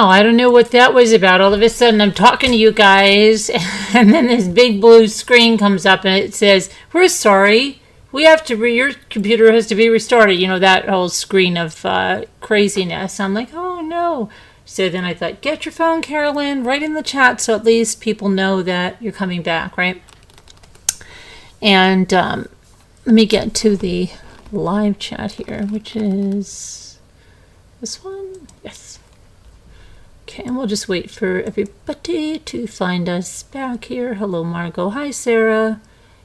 Wow, I don't know what that was about. All of a sudden, I'm talking to you guys, and then this big blue screen comes up, and it says, "We're sorry. We have to. Your computer has to be restarted." You know, that whole screen of craziness. I'm like, "Oh no!" So then I thought, "Get your phone, Carolyn. Write in the chat so at least people know that you're coming back, right?" And let me get to the live chat here, which is this one. Yes. Okay, and we'll just wait for everybody to find us back here. Hello, Margot. Hi, Sarah.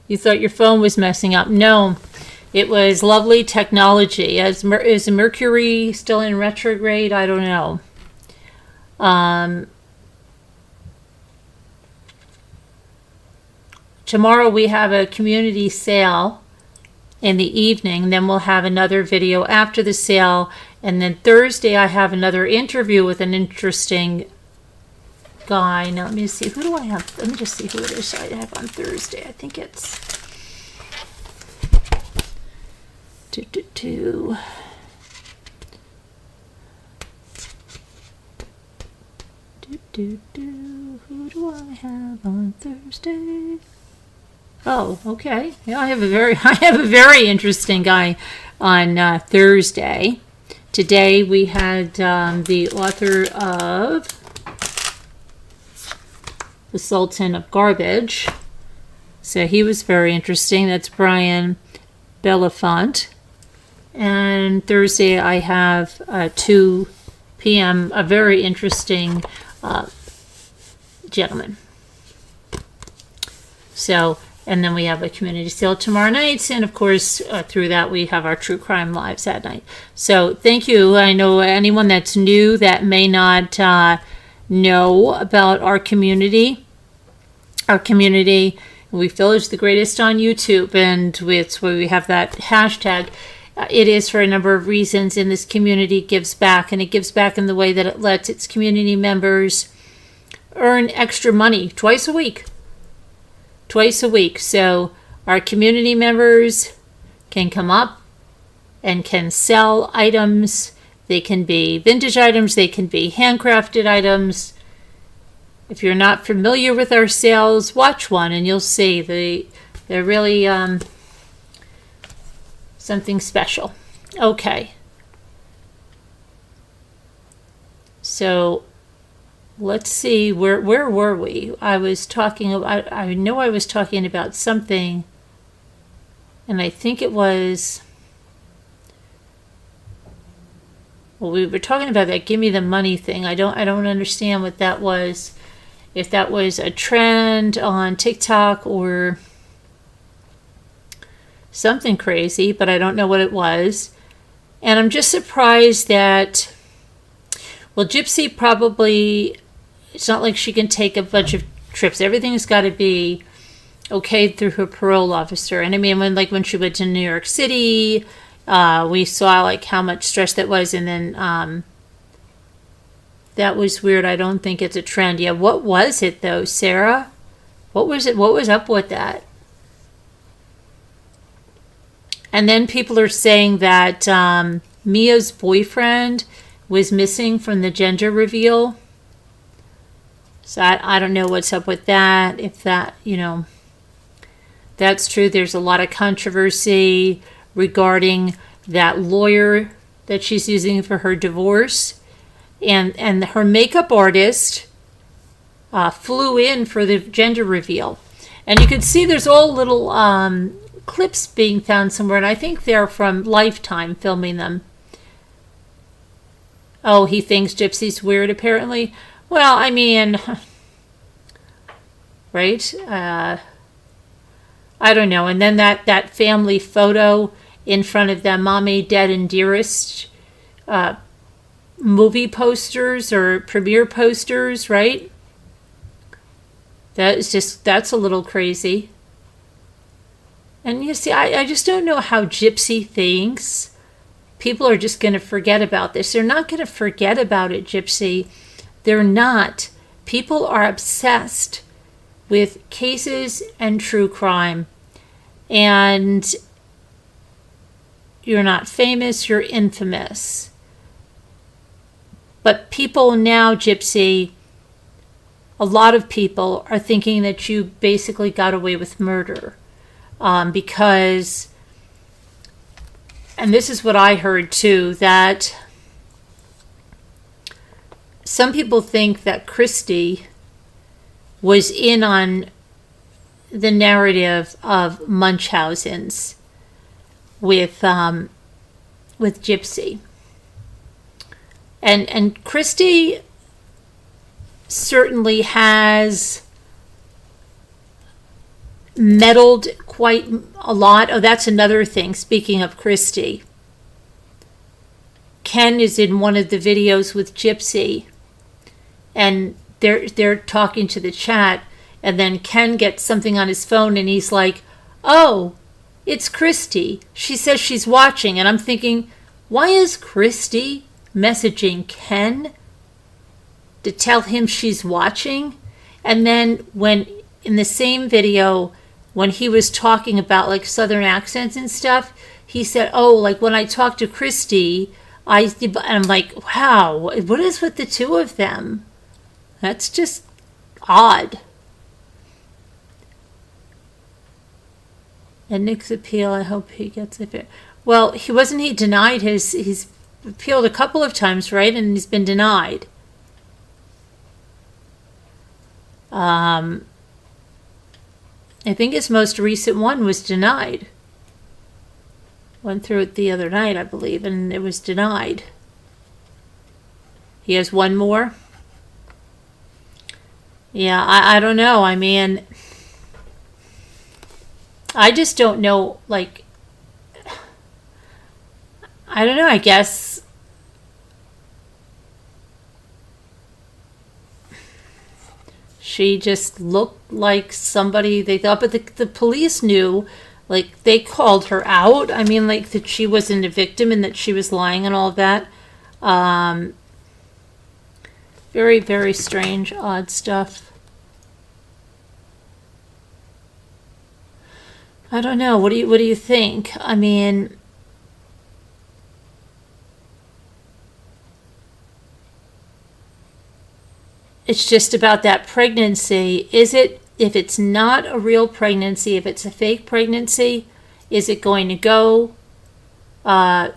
You thought your phone was messing up. No, it was lovely technology. Is Mercury still in retrograde? I don't know. Tomorrow we have a community sale in the evening. Then we'll have another video after the sale. And then Thursday I have another interview with an interesting guy. Now let me see. Who do I have? Let me just see who it is I have on Thursday. I think it's... Who do I have on Thursday? Oh, okay. Yeah, I have a very interesting guy on Thursday. Today we had the author of The Sultan of Garbage. So he was very interesting. That's Brian Belafonte. And Thursday I have 2 p.m. a very interesting gentleman. So, and then we have a community sale tomorrow night, and of course through that we have our true crime lives at night. So thank you. I know anyone that's new that may not know about our community. Our community, we feel, is the greatest on YouTube, and it's where we have that hashtag. It is for a number of reasons, and this community gives back, and it gives back in the way that it lets its community members earn extra money twice a week. So our community members can come up and can sell items. They can be vintage items, they can be handcrafted items. If you're not familiar with our sales, watch one and you'll see they're really something special. Okay. So let's see, where were we? I was talking about, I know I was talking about something, and I think it was, well, we were talking about that give me the money thing. I don't understand what that was. If that was a trend on TikTok or something crazy, but I don't know what it was. And I'm just surprised that, well, Gypsy probably, it's not like she can take a bunch of trips. Everything's got to be okayed through her parole officer. And I mean, when she went to New York City, we saw like how much stress that was. And then that was weird. I don't think it's a trend. Yeah, what was it though, Sarah? What was it? What was up with that? And then people are saying that Mia's boyfriend was missing from the gender reveal. So I don't know what's up with that. If that, that's true. There's a lot of controversy regarding that lawyer that she's using for her divorce. And her makeup artist flew in for the gender reveal. And you can see there's all little clips being found somewhere. And I think they're from Lifetime filming them. Oh, he thinks Gypsy's weird, apparently. Well, I mean, right? I don't know. And then that family photo in front of the Mommy, Dead, and Dearest movie posters or premiere posters, right? That's a little crazy. And you see, I just don't know how Gypsy thinks people are just going to forget about this. They're not going to forget about it, Gypsy. They're not. People are obsessed with cases and true crime. And you're not famous, you're infamous. But people now, Gypsy, a lot of people are thinking that you basically got away with murder because, and this is what I heard too, that some people think that Christy was in on the narrative of Munchausen's with Gypsy. And Christy certainly has meddled quite a lot. Oh, that's another thing. Speaking of Christy, Ken is in one of the videos with Gypsy, and they're talking to the chat, and then Ken gets something on his phone, and he's like, "Oh, it's Christy. She says she's watching." And I'm thinking, why is Christy messaging Ken to tell him she's watching? And then when in the same video, when he was talking about like Southern accents and stuff, he said, "Oh, like when I talked to Christy, and I'm like, wow, what is with the two of them? That's just odd." And Nick's appeal, I hope he gets it. Well, he denied he's appealed a couple of times, right? And he's been denied. I think his most recent one was denied. Went through it the other night, I believe, and it was denied. He has one more. Yeah, I don't know. I mean, I just don't know, like, I don't know, I guess she just looked like somebody they thought, but the police knew, like, they called her out. I mean, like, that she wasn't a victim and that she was lying and all of that. Very, very strange, odd stuff. I don't know. What do you think? I mean, it's just about that pregnancy. Is it, if it's not a real pregnancy, if it's a fake pregnancy, is it going to go the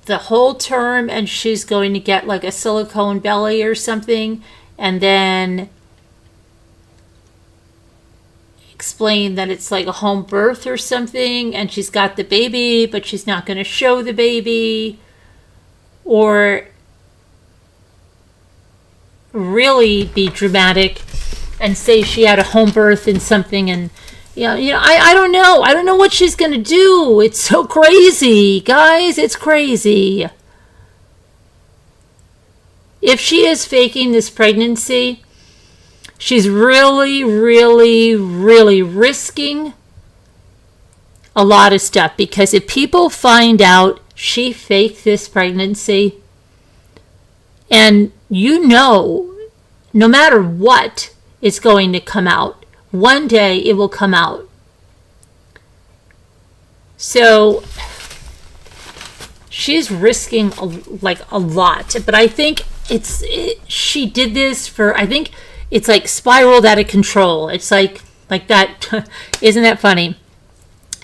whole term and she's going to get like a silicone belly or something, and then explain that it's like a home birth or something and she's got the baby but she's not going to show the baby? Or really be dramatic and say she had a home birth and something, and I don't know what she's going to do. It's so crazy, guys. It's crazy. If she is faking this pregnancy, she's really, really, really risking a lot of stuff, because if people find out she faked this pregnancy, and no matter what, it's going to come out. One day it will come out. So she's risking a lot. But I think she did this for, I think it's like spiraled out of control. It's like that. Isn't that funny?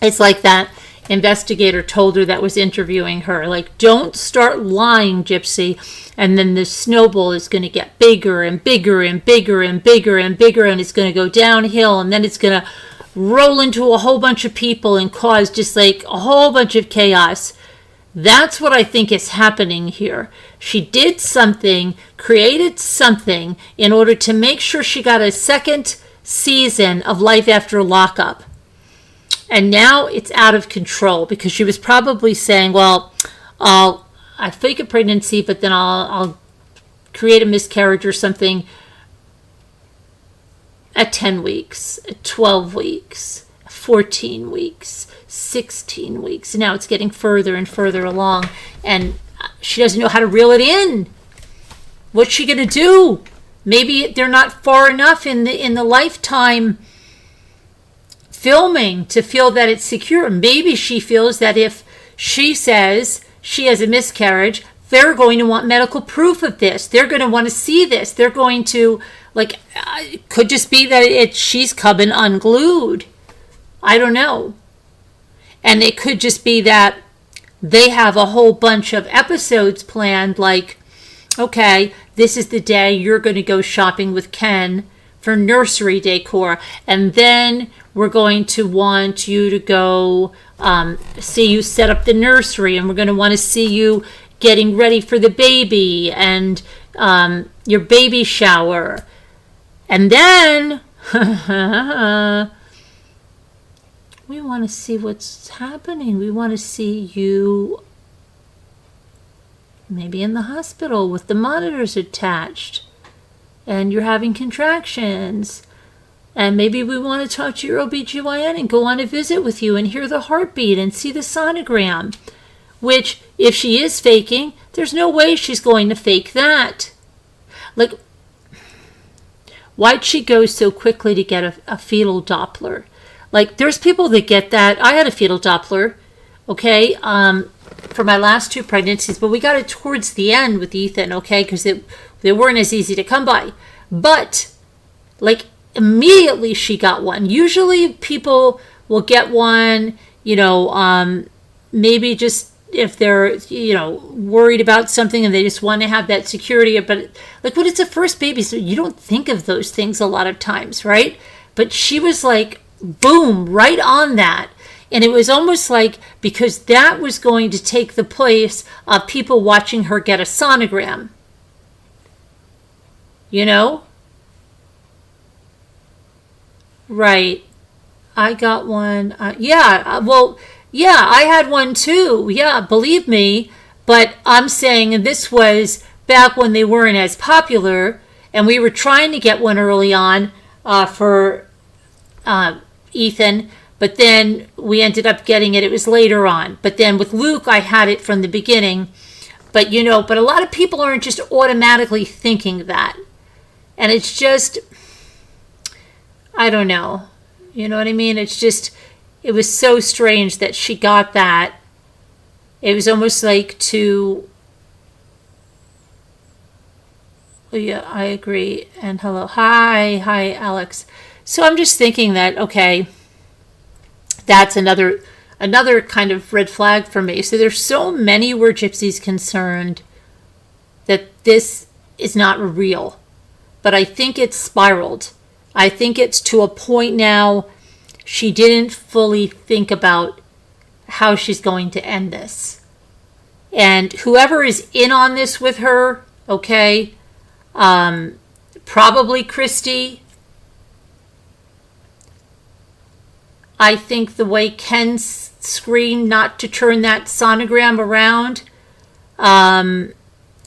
It's like that investigator told her that was interviewing her, like, don't start lying, Gypsy, and then the snowball is going to get bigger and bigger and bigger and bigger and bigger, and it's going to go downhill, and then it's going to roll into a whole bunch of people and cause just like a whole bunch of chaos. That's what I think is happening here. She did something, created something in order to make sure she got a second season of Life After Lockup. And now it's out of control, because she was probably saying, well, I fake a pregnancy, but then I'll create a miscarriage or something at 10 weeks, at 12 weeks, 14 weeks, 16 weeks. Now it's getting further and further along, and she doesn't know how to reel it in. What's she going to do? Maybe they're not far enough in the lifetime filming to feel that it's secure. Maybe she feels that if she says she has a miscarriage, they're going to want medical proof of this. They're going to want to see this. They're going to, like, it could just be that she's coming unglued. I don't know. And it could just be that they have a whole bunch of episodes planned, like, okay, this is the day you're going to go shopping with Ken for nursery decor, and then we're going to want you to go see you set up the nursery, and we're going to want to see you getting ready for the baby and your baby shower. And then we want to see what's happening. We want to see you maybe in the hospital with the monitors attached and you're having contractions. And maybe we want to talk to your OBGYN and go on a visit with you and hear the heartbeat and see the sonogram. Which, if she is faking, there's no way she's going to fake that. Like, why'd she go so quickly to get a fetal Doppler? Like, there's people that get that. I had a fetal Doppler, okay, for my last 2 pregnancies, but we got it towards the end with Ethan, okay, because they weren't as easy to come by. But, like, immediately she got one. Usually people will get one, maybe just if they're, worried about something and they just want to have that security. But like when it's a first baby, so you don't think of those things a lot of times, right? But she was like, boom, right on that. And it was almost like, because that was going to take the place of people watching her get a sonogram. Right. I got one. I had one too. Yeah, believe me. But I'm saying this was back when they weren't as popular, and we were trying to get one early on for Ethan, but then we ended up getting it. It was later on. But then with Luke, I had it from the beginning. But, but a lot of people aren't just automatically thinking that. And it's just, I don't know. You know what I mean? It's just, it was so strange that she got that. It was almost like yeah, I agree. And hello. Hi, Alex. So I'm just thinking that, okay, that's another kind of red flag for me. So there's so many where Gypsy's concerned that this is not real. But I think it's spiraled. I think it's to a point now she didn't fully think about how she's going to end this. And whoever is in on this with her, okay, probably Christy. I think the way Ken screamed not to turn that sonogram around,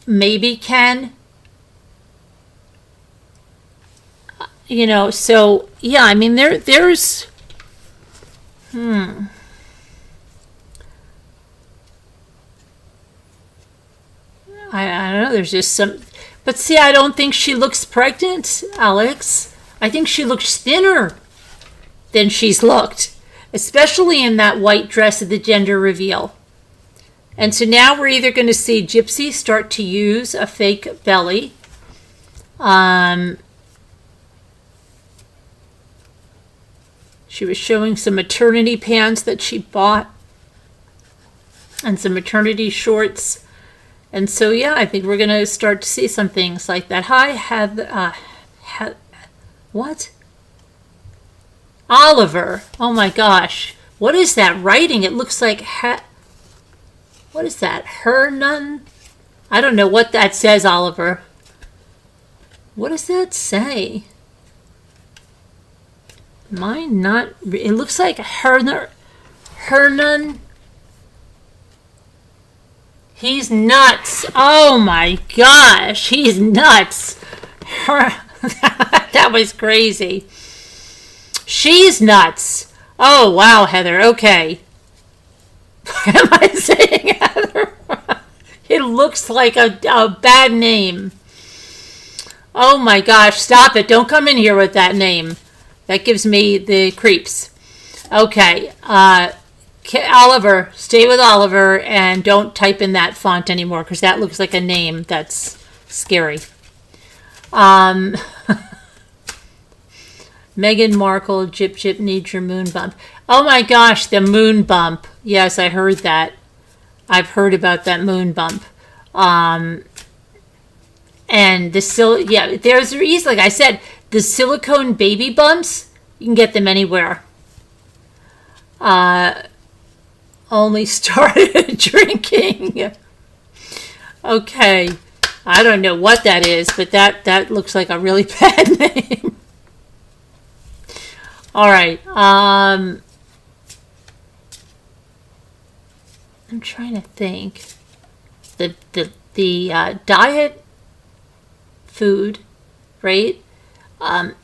maybe Ken. So, yeah, I mean, there's, I don't know, there's just some, but see, I don't think she looks pregnant, Alex. I think she looks thinner than she's looked, especially in that white dress at the gender reveal. And so now we're either going to see Gypsy start to use a fake belly, she was showing some maternity pants that she bought and some maternity shorts. And so, yeah, I think we're going to start to see some things like that. Hi, what? Oliver. Oh, my gosh. What is that writing? It looks like, what is that? Hernan? I don't know what that says, Oliver. What does that say? Mine not, it looks like Hernan. He's nuts. Oh my gosh, he's nuts. That was crazy. She's nuts. Oh wow, Heather, okay. What am I saying, Heather? It looks like a bad name. Oh my gosh, stop it. Don't come in here with that name. That gives me the creeps. Okay. Oliver, stay with Oliver and don't type in that font anymore because that looks like a name that's scary. Meghan Markle, Jip needs your moon bump. Oh my gosh, the moon bump. Yes, I heard that. I've heard about that moon bump. And there's a reason. Like I said, the silicone baby bumps, you can get them anywhere. Only started drinking. Okay. I don't know what that is, but that looks like a really bad name. All right. I'm trying to think. The diet food, right? And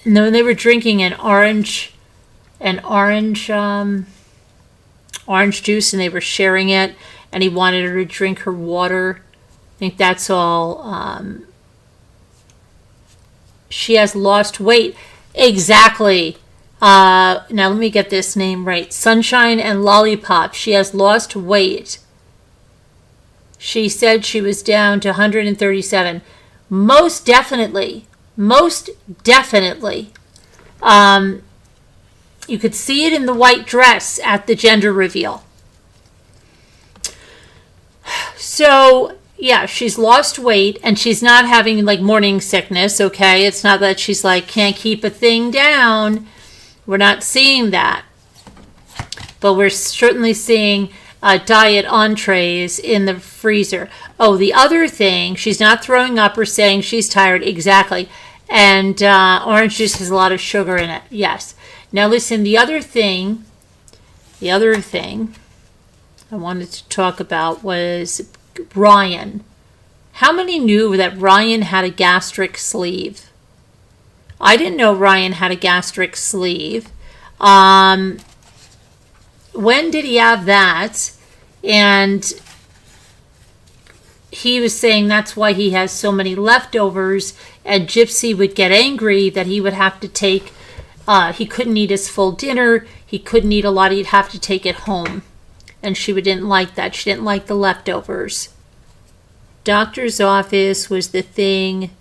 then they were drinking an orange juice, and they were sharing it. And he wanted her to drink her water. I think that's all. She has lost weight. Exactly. Now let me get this name right. Sunshine and Lollipop. She has lost weight. She said she was down to 137. Most definitely. You could see it in the white dress at the gender reveal. So, yeah, she's lost weight and she's not having like morning sickness, okay? It's not that she's like can't keep a thing down. We're not seeing that. But we're certainly seeing diet entrees in the freezer. Oh, the other thing, she's not throwing up or saying she's tired. Exactly. And orange juice has a lot of sugar in it. Yes. Now listen, the other thing I wanted to talk about was Ryan. How many knew that Ryan had a gastric sleeve? I didn't know Ryan had a gastric sleeve. When did he have that? And he was saying that's why he has so many leftovers, and Gypsy would get angry that he would have to take, he couldn't eat his full dinner, he couldn't eat a lot, he'd have to take it home. And she didn't like that. She didn't like the leftovers. Doctor's office was the thing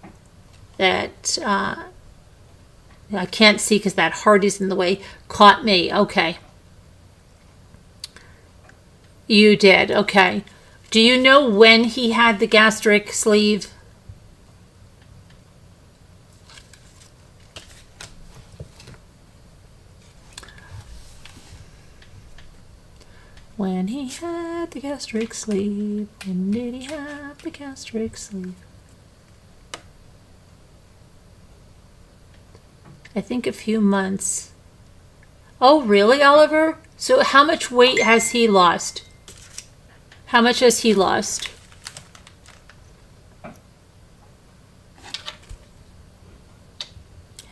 that I can't see because that heart is in the way. Caught me. Okay. You did. Okay. Do you know when he had the gastric sleeve? When he had the gastric sleeve. When did he have the gastric sleeve? I think a few months. Oh, really, Oliver? So how much weight has he lost? How much has he lost?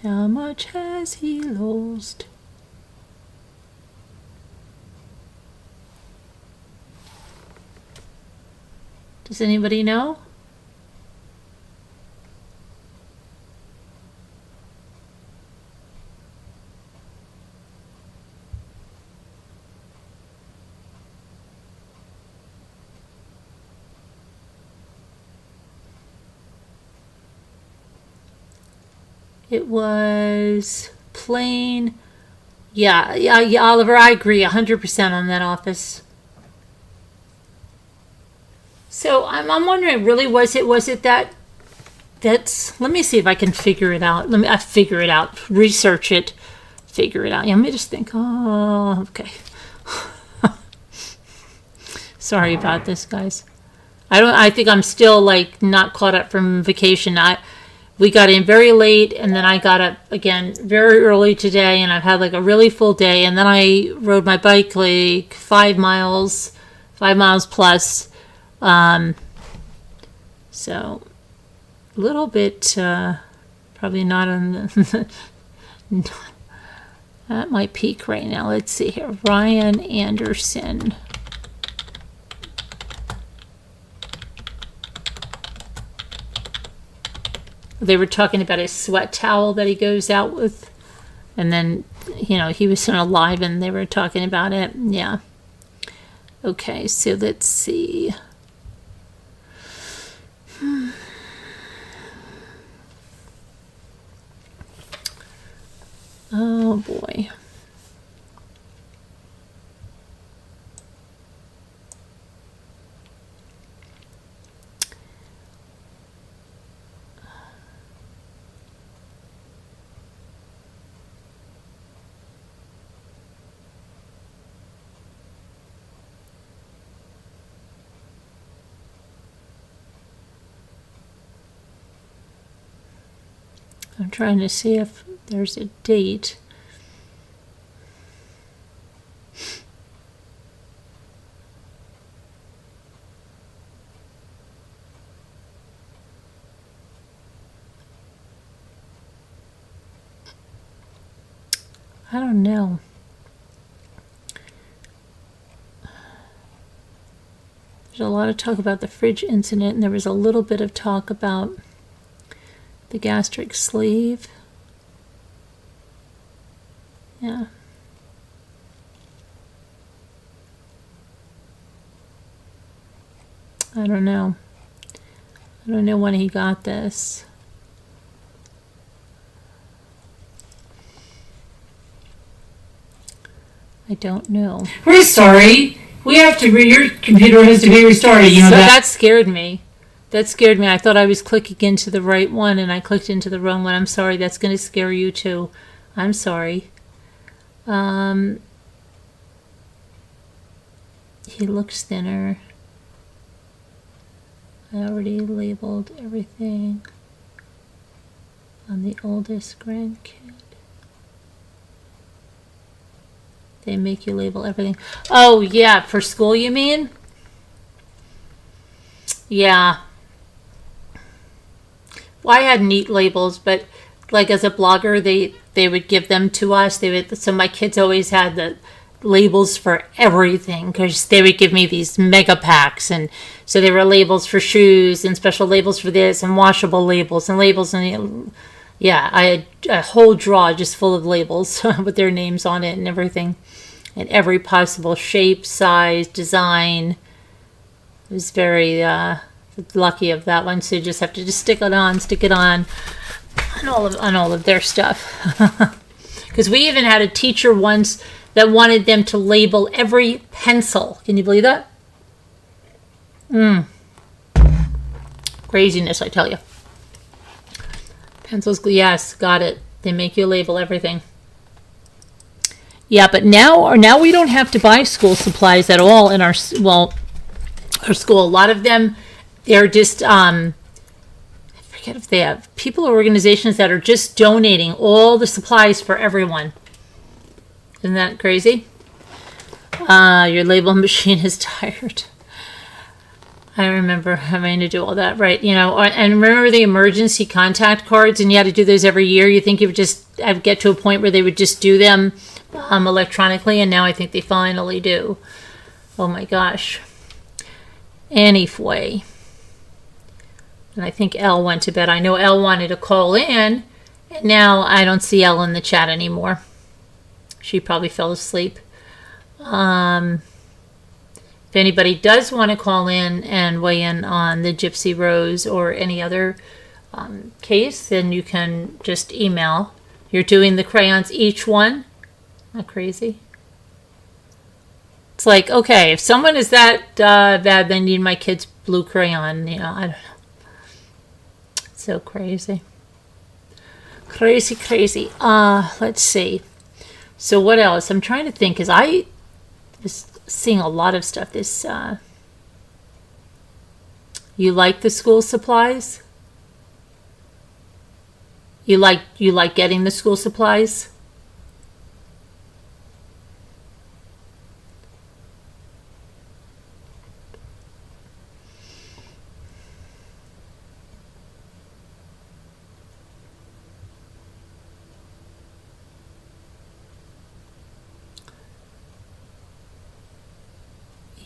How much has he lost? Does anybody know? It was plain. Yeah, Oliver, I agree 100% on that office. So I'm wondering, really, was it that's, let me see if I can figure it out. Let me figure it out, research it, figure it out. Yeah, let me just think. Oh, okay. Sorry about this, guys. I think I'm still like not caught up from vacation. We got in very late, and then I got up again very early today, and I've had like a really full day, and then I rode my bike like 5 miles plus. So a little bit, probably not on the, at my peak right now. Let's see here. Ryan Anderson. They were talking about his sweat towel that he goes out with. And then, he was in a live and they were talking about it. Yeah. Okay, so let's see. Oh boy. I'm trying to see if there's a date. I don't know. There's a lot of talk about the fridge incident, and there was a little bit of talk about the gastric sleeve. Yeah. I don't know. I don't know when he got this. I don't know. We're sorry. We have to. Your computer has to be restarted. You know So that. that scared me. That scared me. I thought I was clicking into the right one, and I clicked into the wrong one. I'm sorry. That's going to scare you too. I'm sorry. He looks thinner. I already labeled everything on the oldest grandkid. They make you label everything. Oh, yeah, for school, you mean? Yeah. Well, I had neat labels, but like as a blogger, they would give them to us. So my kids always had the labels for everything because they would give me these mega packs, and so there were labels for shoes and special labels for this and washable labels and labels, and yeah, I had a whole drawer just full of labels with their names on it and everything, and every possible shape, size, design. I was very lucky of that one. So you just have to just stick it on all of their stuff. Because we even had a teacher once that wanted them to label every pencil. Can you believe that? Craziness, I tell you. Pencils, yes, got it. They make you label everything. Yeah, but now we don't have to buy school supplies at all in our school. A lot of them, they're just, I forget if they have people or organizations that are just donating all the supplies for everyone. Isn't that crazy? Your label machine is tired. I remember having to do all that, right? And remember the emergency contact cards, and you had to do those every year. You think you would just get to a point where they would just do them electronically, and now I think they finally do. Oh my gosh. Anyway. And I think Elle went to bed. I know Elle wanted to call in, and now I don't see Elle in the chat anymore. She probably fell asleep. If anybody does want to call in and weigh in on the Gypsy Rose or any other case, then you can just email. You're doing the crayons each one. Not crazy. It's like, okay, if someone is that bad, they need my kid's blue crayon. I don't know. So crazy. Crazy. Let's see. So what else? I'm trying to think, because I was seeing a lot of stuff. This, you like the school supplies? You like getting the school supplies?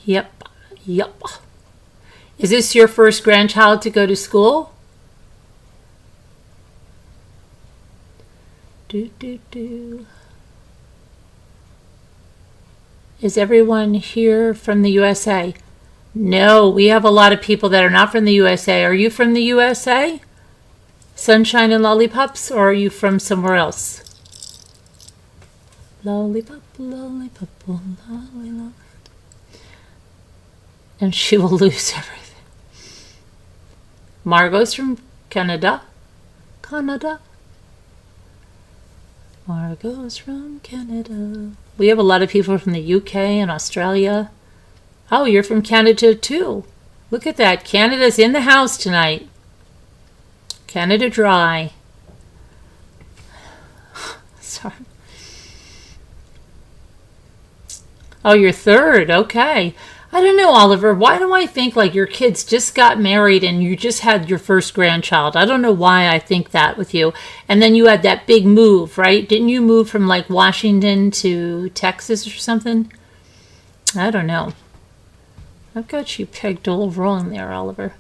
Yep. Is this your first grandchild to go to school? Is everyone here from the USA? No, we have a lot of people that are not from the USA. Are you from the USA? Sunshine and lollipops, or are you from somewhere else? Lollipop, lollipop, lollipop. And she will lose everything. Margot's from Canada. Canada. Margot's from Canada. We have a lot of people from the UK and Australia. Oh, you're from Canada too. Look at that. Canada's in the house tonight. Canada Dry. Sorry. Oh, you're third. Okay. I don't know, Oliver. Why do I think like your kids just got married and you just had your first grandchild? I don't know why I think that with you. And then you had that big move, right? Didn't you move from like Washington to Texas or something? I don't know. I've got you pegged all wrong there, Oliver.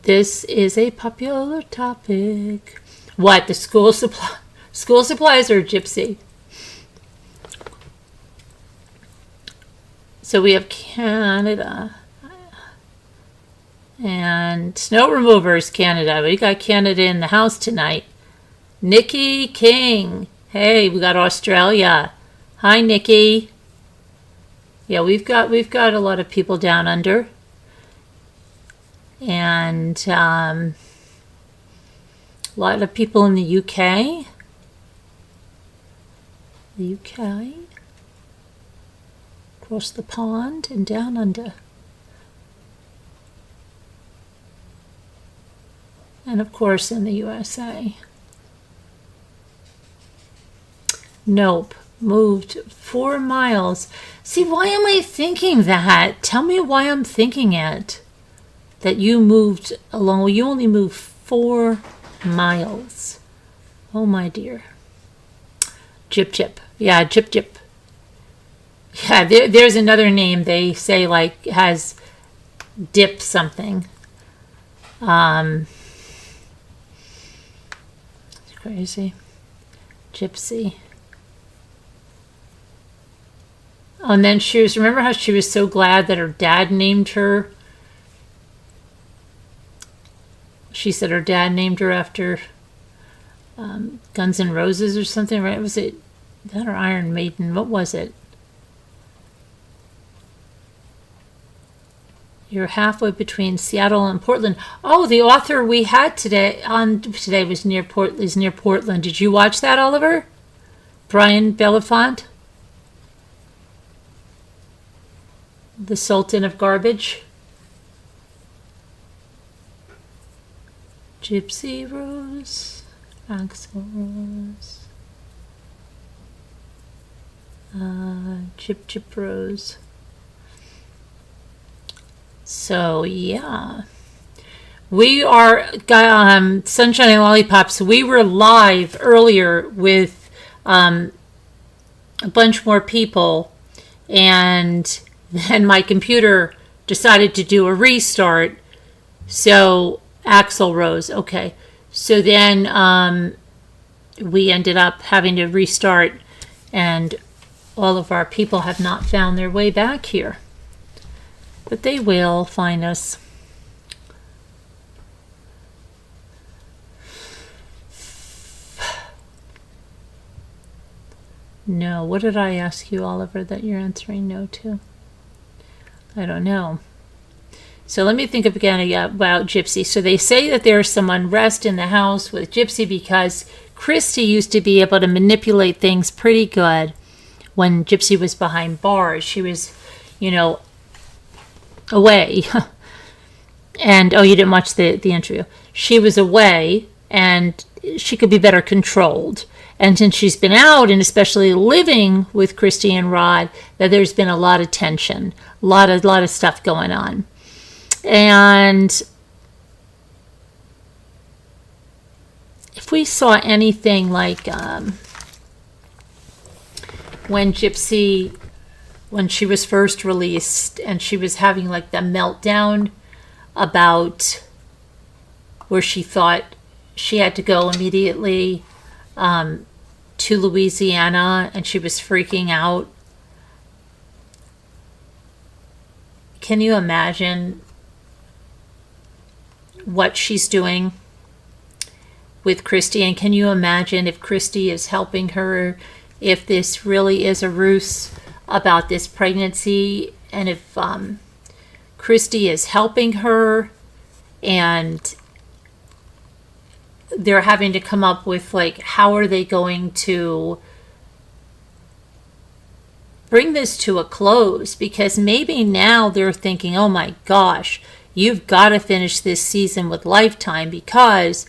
This is a popular topic. What, the school supplies or Gypsy? So we have Canada and snow removers, Canada. We got Canada in the house tonight. Nikki King. Hey, we got Australia. Hi, Nikki. Yeah, we've got a lot of people down under. And a lot of people in the UK. The UK. Across the pond and down under. And of course in the USA. Nope. Moved 4 miles. See, why am I thinking that? Tell me why I'm thinking it. That you moved along. Well, you only moved 4 miles. Oh, my dear. Jip Jip. Yeah, Jip Jip. Yeah, there's another name they say like has dip something. It's crazy. Gypsy. Oh, and then remember how she was so glad that her dad named her? She said her dad named her after Guns N' Roses or something, right? Was it that or Iron Maiden? What was it? You're halfway between Seattle and Portland. Oh, the author we had today was near Portland. Did you watch that, Oliver? Brian Belafonte? The Sultan of Garbage. Gypsy Rose. Axel Rose. Chip Rose. So, yeah. We are, Sunshine and Lollipops. We were live earlier with a bunch more people. And then my computer decided to do a restart. So, Axel Rose. Okay. So then we ended up having to restart. And all of our people have not found their way back here. But they will find us. No. What did I ask you, Oliver, that you're answering no to? I don't know. So let me think again about Gypsy. So they say that there's some unrest in the house with Gypsy because Christy used to be able to manipulate things pretty good when Gypsy was behind bars. She was, away. And, you didn't watch the interview. She was away and she could be better controlled. And since she's been out and especially living with Christy and Rod, that there's been a lot of tension, a lot of stuff going on. And if we saw anything like when Gypsy, when she was first released and she was having like the meltdown about where she thought she had to go immediately to Louisiana, and she was freaking out. Can you imagine what she's doing with Christy? And can you imagine if Christy is helping her, if this really is a ruse about this pregnancy, and if Christy is helping her and they're having to come up with, like, how are they going to bring this to a close? Because maybe now they're thinking, oh my gosh, you've got to finish this season with Lifetime, because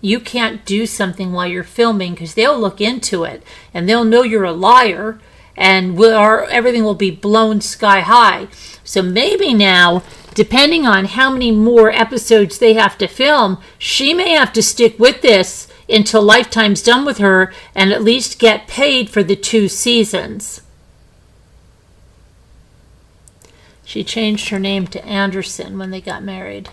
you can't do something while you're filming, because they'll look into it and they'll know you're a liar, and everything will be blown sky high. So maybe now, depending on how many more episodes they have to film, she may have to stick with this until Lifetime's done with her and at least get paid for the 2 seasons. She changed her name to Anderson when they got married.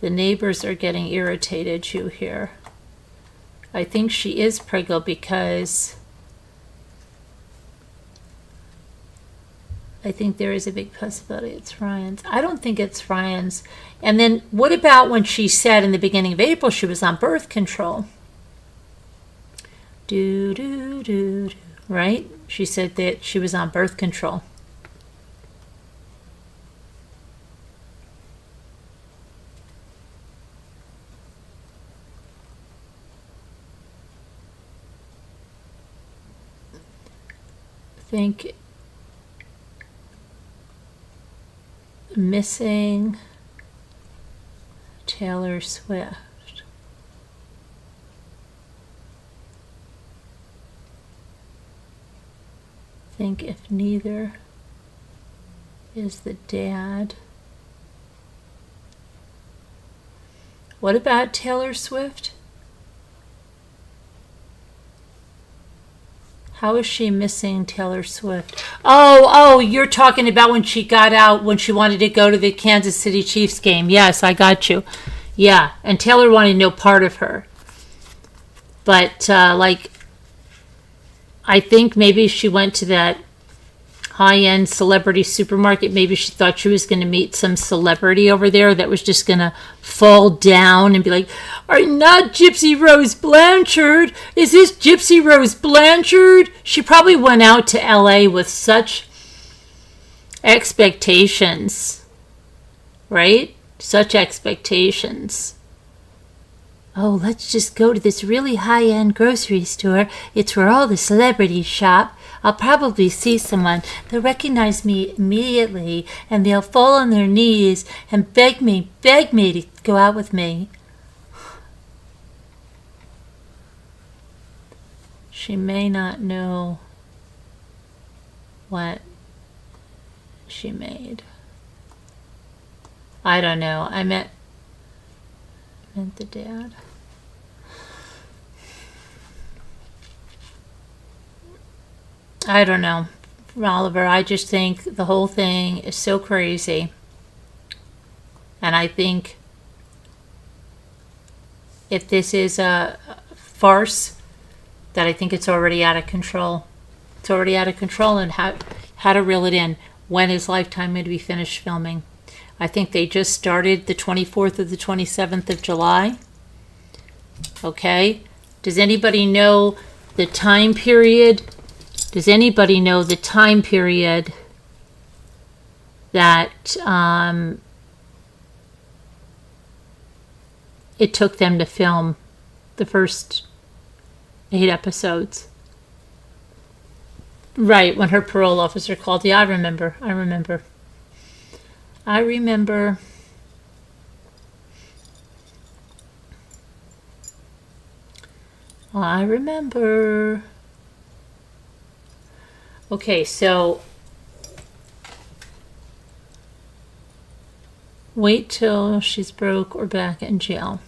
The neighbors are getting irritated, you hear. I think she is preggo, because I think there is a big possibility it's Ryan's. I don't think it's Ryan's. And then what about when she said in the beginning of April she was on birth control? Right? She said that she was on birth control. Think missing Taylor Swift. Think if neither is the dad. What about Taylor Swift? How is she missing Taylor Swift? Oh, you're talking about when she got out, when she wanted to go to the Kansas City Chiefs game. Yes, I got you. Yeah, and Taylor wanted no part of her. But, I think maybe she went to that high-end celebrity supermarket. Maybe she thought she was going to meet some celebrity over there that was just going to fall down and be like, "Are you not Gypsy Rose Blanchard? Is this Gypsy Rose Blanchard?" She probably went out to LA with such expectations, right? Such expectations. Oh, let's just go to this really high-end grocery store. It's where all the celebrities shop. I'll probably see someone. They'll recognize me immediately, and they'll fall on their knees and beg me to go out with me. She may not know what she made. I don't know. I meant the dad. I don't know, Oliver. I just think the whole thing is so crazy. And I think if this is a farce, that I think it's already out of control. It's already out of control, and how to reel it in. When is Lifetime going to be finished filming? I think they just started the 24th or the 27th of July. Okay. Does anybody know the time period? Does anybody know the time period that it took them to film the first 8 episodes? Right, when her parole officer called. Yeah, I remember. I remember. Okay, so wait till she's broke or back in jail.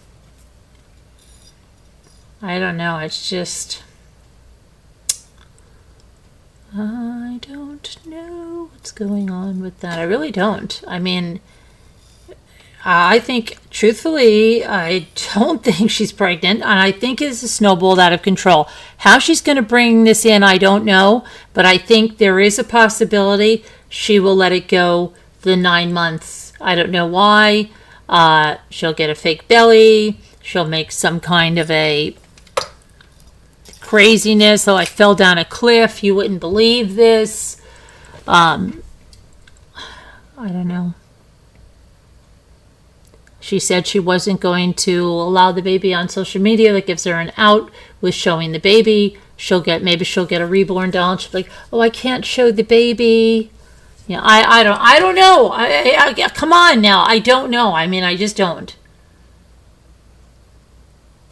I don't know. It's just, I don't know what's going on with that. I really don't. I mean, I think, truthfully, I don't think she's pregnant, and I think it's snowballed out of control. How she's going to bring this in, I don't know, but I think there is a possibility she will let it go the 9 months. I don't know why. She'll get a fake belly. She'll make some kind of a craziness. Oh, I fell down a cliff. You wouldn't believe this. I don't know. She said she wasn't going to allow the baby on social media. That gives her an out with showing the baby. Maybe she'll get a reborn doll. And she'll be like, oh, I can't show the baby. Yeah, I don't know. Come on now. I don't know. I mean, I just don't.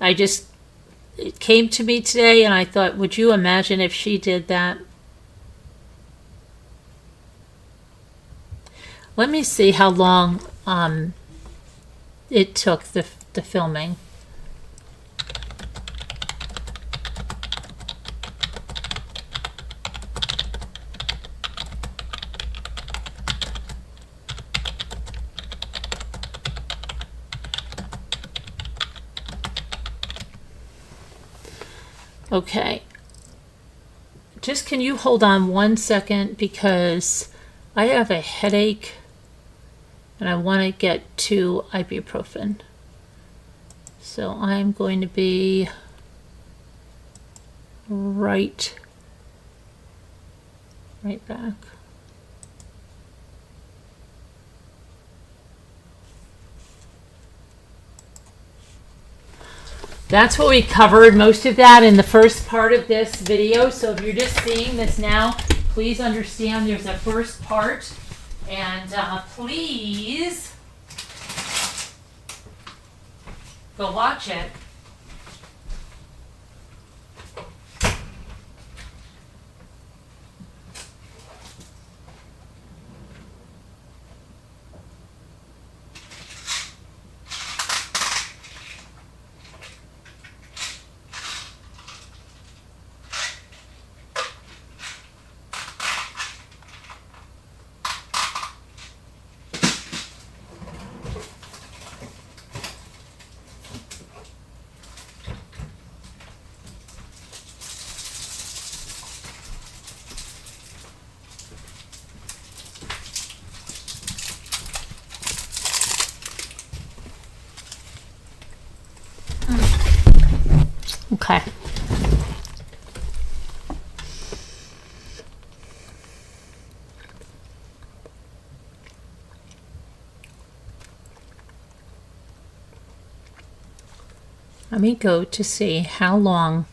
It came to me today and I thought, would you imagine if she did that? Let me see how long it took the filming. Okay. Just can you hold on 1 second because I have a headache. And I want to get to ibuprofen. So I'm going to be right back. That's what we covered, most of that in the first part of this video. So if you're just seeing this now, please understand there's a first part. And please go watch it. Okay. Let me go to see how long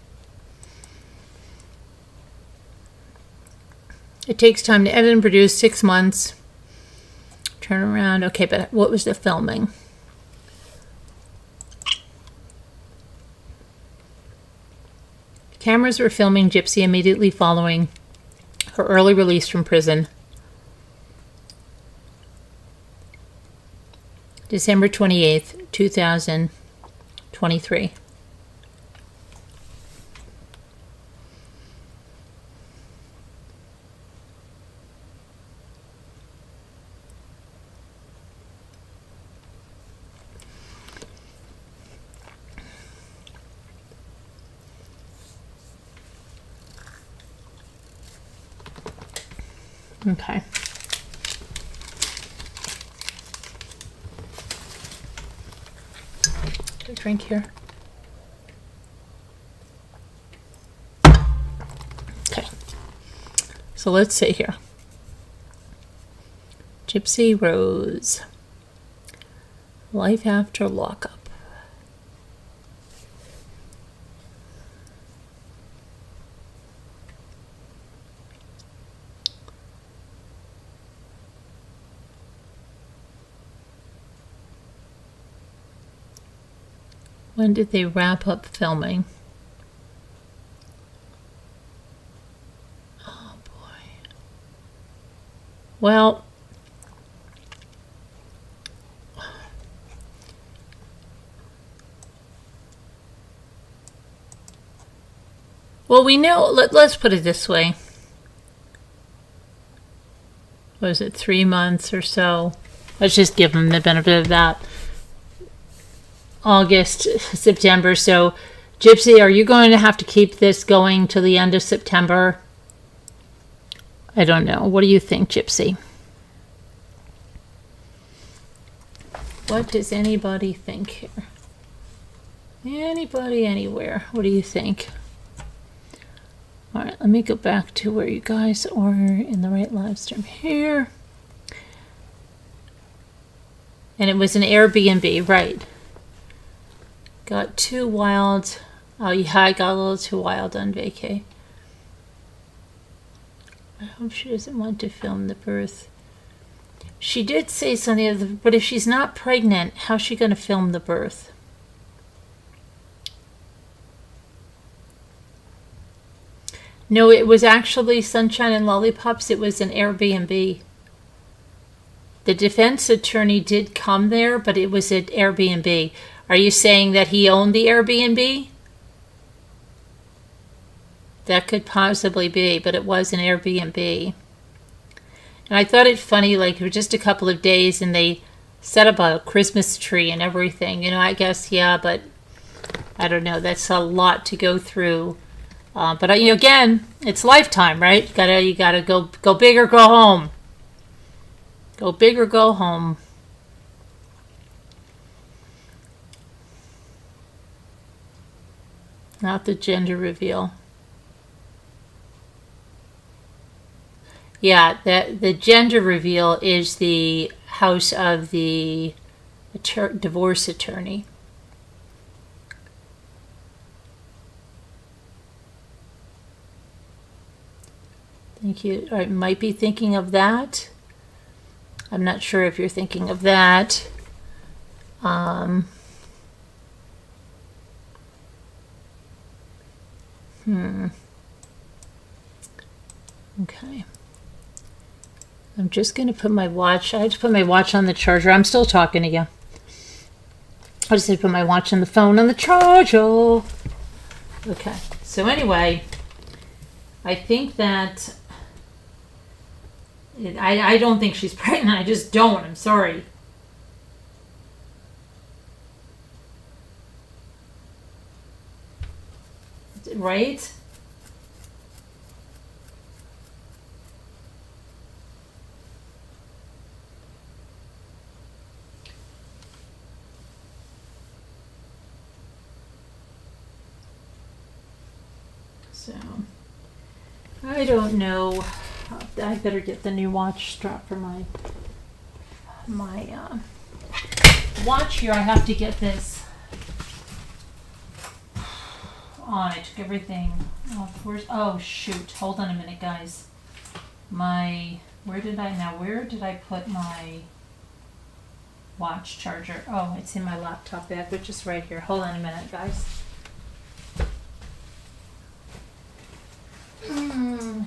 it takes time to edit and produce. 6 months. Turn around. Okay, but what was the filming? Cameras were filming Gypsy immediately following her early release from prison. December 28th, 2023. Okay. Do a drink here. Okay. So let's see here. Gypsy Rose. Life after lockup. When did they wrap up filming? Oh boy. Well, we know, let's put it this way. Was it 3 months or so? Let's just give them the benefit of that. August, September. So, Gypsy, are you going to have to keep this going till the end of September? I don't know. What do you think, Gypsy? What does anybody think here? Anybody, anywhere? What do you think? All right, let me go back to where you guys are in the right live stream here. And it was an Airbnb, right? Got too wild. Oh, yeah, I got a little too wild on vacay. I hope she doesn't want to film the birth. She did say something, but if she's not pregnant, how's she going to film the birth? No, it was actually Sunshine and Lollipops. It was an Airbnb. The defense attorney did come there, but it was at Airbnb. Are you saying that he owned the Airbnb? That could possibly be, but it was an Airbnb. And I thought it funny, like, it was just a couple of days and they set up a Christmas tree and everything. You know, I guess, yeah, but I don't know. That's a lot to go through. But you know, again, it's lifetime, right? You gotta go big or go home. Go big or go home. Not the gender reveal. Yeah, the gender reveal is the house of the divorce attorney. Thank you. I might be thinking of that. I'm not sure if you're thinking of that. Okay. I'm just going to put my watch. I have to put my watch on the charger. I'm still talking to you. I just have to put my watch on the phone on the charger. Okay. So anyway, I think that I don't think she's pregnant. I just don't. I'm sorry. Right? So, I don't know. I better get the new watch strap for my watch here. I have to get this on. I took everything off. Oh shoot! Hold on a minute, guys. Where did I put my watch charger? Oh, it's in my laptop bag, which is right here. Hold on a minute, guys.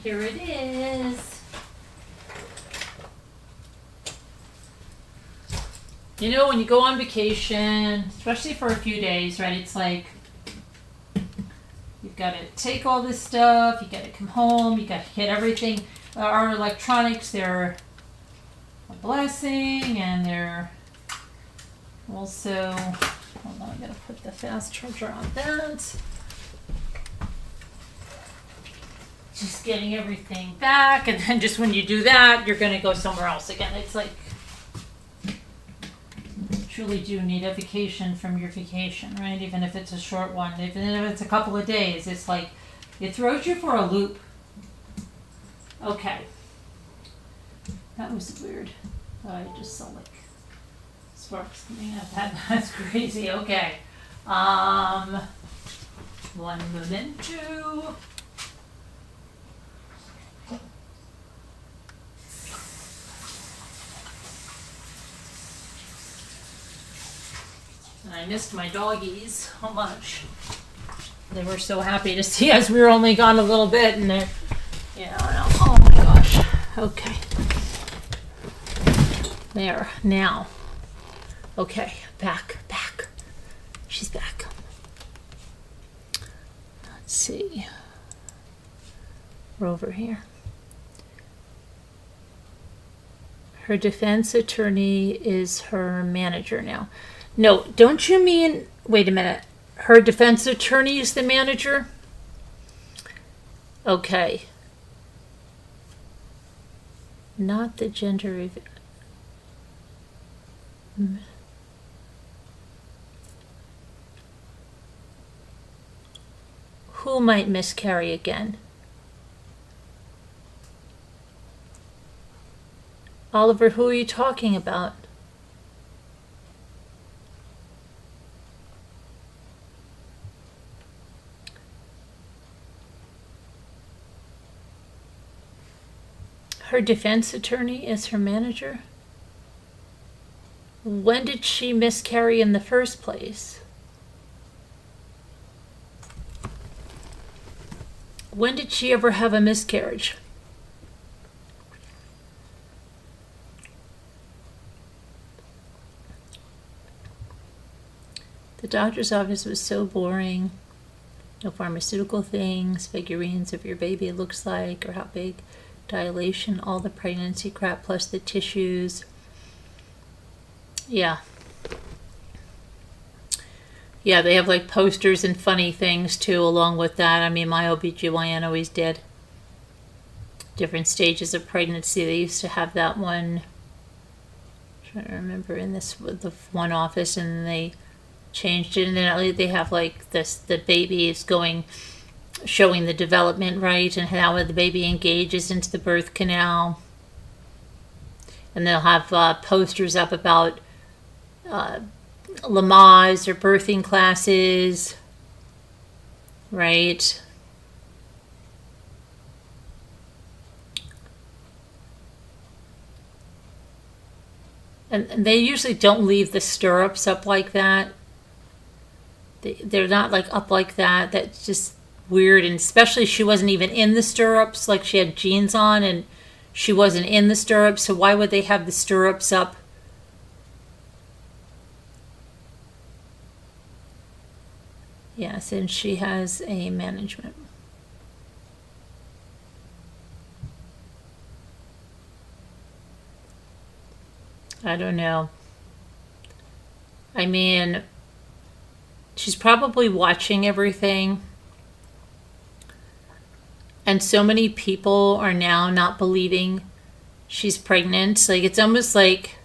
Here it is. You know, when you go on vacation, especially for a few days, right? It's like you've got to take all this stuff, you got to come home, you got to get everything. Our electronics, they're a blessing, and they're also, hold on, I got to put the fast charger on that. Just getting everything back, and then just when you do that, you're going to go somewhere else again. It's like, you truly do need a vacation from your vacation, right? Even if it's a short one, even if it's a couple of days, it's like, it throws you for a loop. Okay. That was weird. I just saw like sparks coming out. That's crazy. Okay. One moment, two. And I missed my doggies. How much? They were so happy to see us. We were only gone a little bit, and they're, oh my gosh. Okay. There. Now. Okay. Back. She's back. Let's see. We're over here. Her defense attorney is her manager now. No, don't you mean, wait a minute. Her defense attorney is the manager? Okay. Not the gender reveal. Who might miscarry again? Oliver, who are you talking about? Her defense attorney is her manager? When did she miscarry in the first place? When did she ever have a miscarriage? The doctor's office was so boring. No pharmaceutical things, figurines of your baby looks like or how big, dilation, all the pregnancy crap plus the tissues. Yeah. Yeah, they have like posters and funny things too along with that. I mean, my OBGYN always did. Different stages of pregnancy. They used to have that one. I'm trying to remember in this the one office, and they changed it, and then they have like this, the baby is going, showing the development, right, and how the baby engages into the birth canal. And they'll have posters up about Lamaze or birthing classes, right? And they usually don't leave the stirrups up like that. They're not like up like that. That's just weird. And especially she wasn't even in the stirrups. Like she had jeans on and she wasn't in the stirrups. So why would they have the stirrups up? Yes, and she has a management. I don't know. I mean, she's probably watching everything. And so many people are now not believing she's pregnant. Like, it's almost like,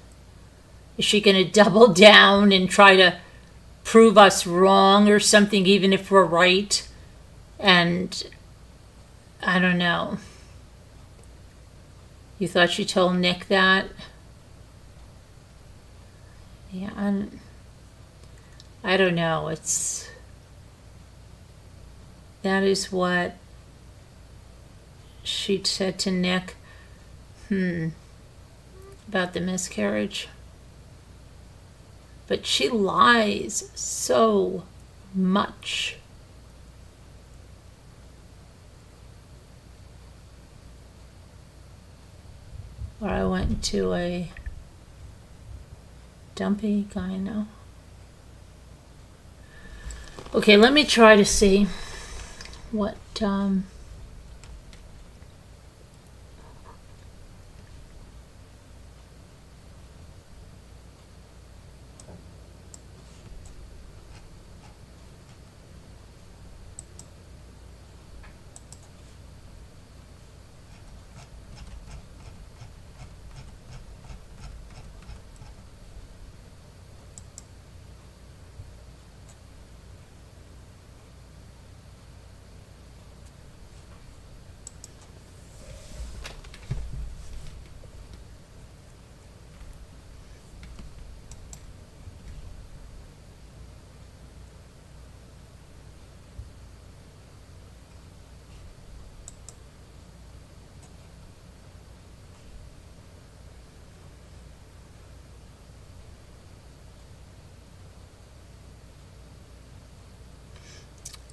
is she going to double down and try to prove us wrong or something, even if we're right? And I don't know. You thought she told Nick that? Yeah, I don't know. That is what she said to Nick. About the miscarriage. But she lies so much. Or I went to a dumpy gyno. Okay, let me try to see what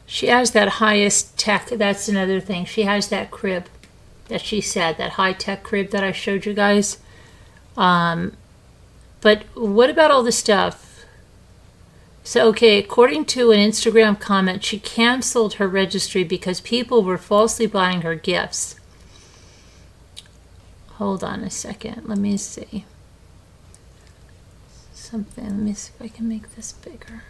she has that highest tech. That's another thing. She has that crib that she said, that high-tech crib that I showed you guys. But what about all the stuff? So, okay, according to an Instagram comment, she canceled her registry because people were falsely buying her gifts. hold on a second. Let me see. Something. Let me see if I can make this bigger.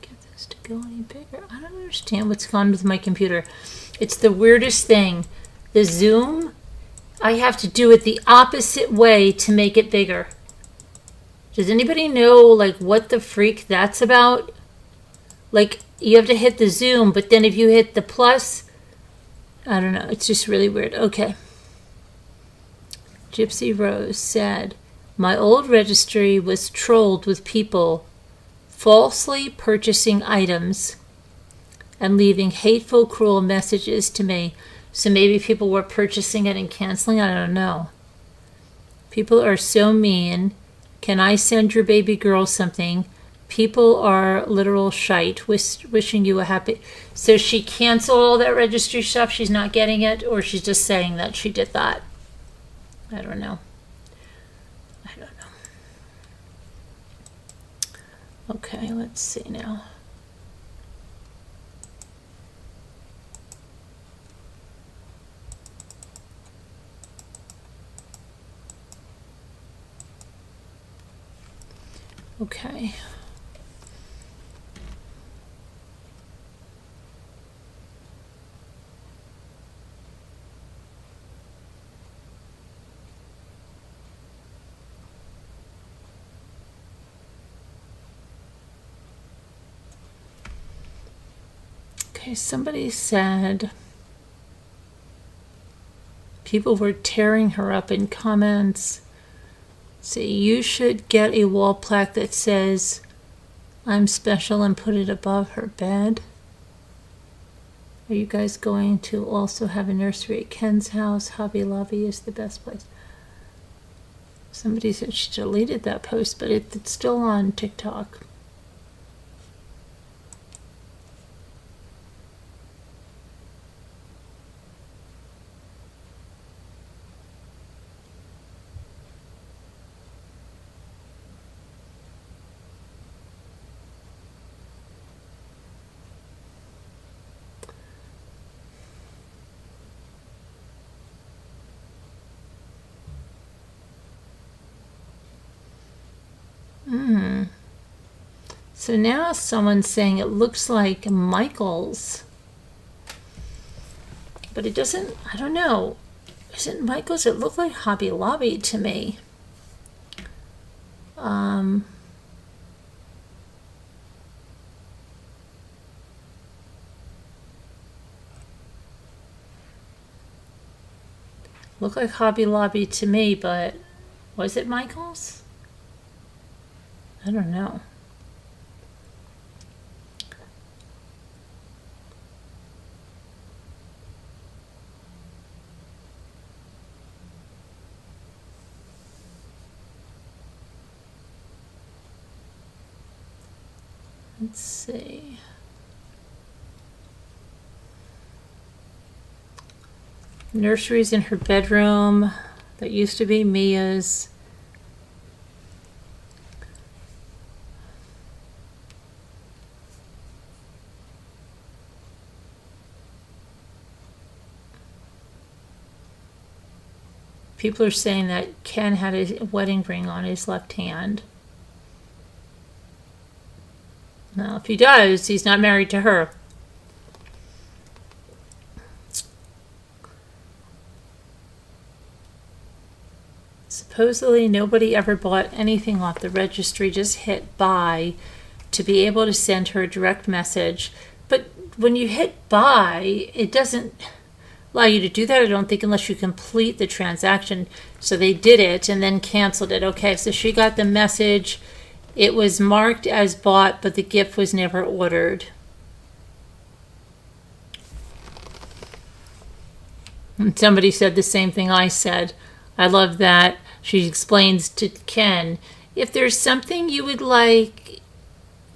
Get this to go any bigger. I don't understand what's gone with my computer. It's the weirdest thing. The zoom, I have to do it the opposite way to make it bigger. Does anybody know like what the freak that's about? Like you have to hit the zoom, but then if you hit the plus, I don't know. It's just really weird. Okay. Gypsy Rose said, my old registry was trolled with people falsely purchasing items and leaving hateful, cruel messages to me. So maybe people were purchasing it and canceling. I don't know. People are so mean. Can I send your baby girl something? People are literal shite. Wishing you a happy... So she canceled all that registry stuff. She's not getting it, or she's just saying that she did that. I don't know. Okay, let's see now. Okay. Okay, somebody said people were tearing her up in comments. Say you should get a wall plaque that says I'm special and put it above her bed. Are you guys going to also have a nursery at Ken's house? Hobby Lobby is the best place. Somebody said she deleted that post, but it's still on TikTok. So now someone's saying it looks like Michael's. But it doesn't, I don't know. Is it Michael's? It looked like Hobby Lobby to me. Looked like Hobby Lobby to me, but was it Michael's? I don't know. Let's see. Nursery's in her bedroom. That used to be Mia's. People are saying that Ken had a wedding ring on his left hand. Now, if he does, he's not married to her. Supposedly, nobody ever bought anything off the registry, just hit buy to be able to send her a direct message. But when you hit buy, it doesn't allow you to do that, I don't think, unless you complete the transaction. So they did it and then canceled it. Okay, so she got the message. It was marked as bought, but the gift was never ordered. And somebody said the same thing I said. I love that. She explains to Ken, if there's something you would like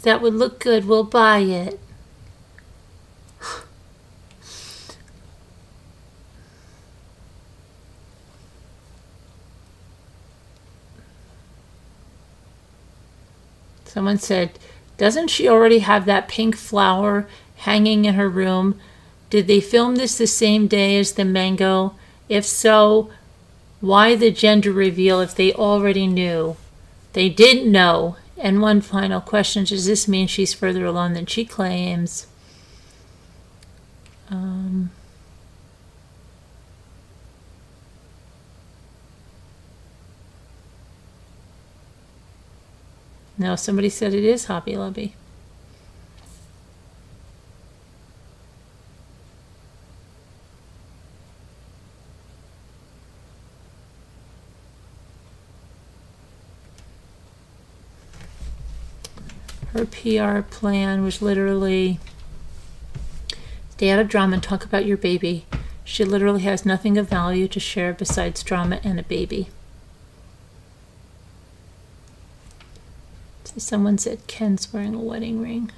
that would look good, we'll buy it. Someone said, doesn't she already have that pink flower hanging in her room? Did they film this the same day as the mango? If so, why the gender reveal if they already knew? They didn't know. And one final question, does this mean she's further along than she claims? No, somebody said it is Hobby Lobby. Her PR plan was literally stay out of drama and talk about your baby. She literally has nothing of value to share besides drama and a baby. Someone said Ken's wearing a wedding ring.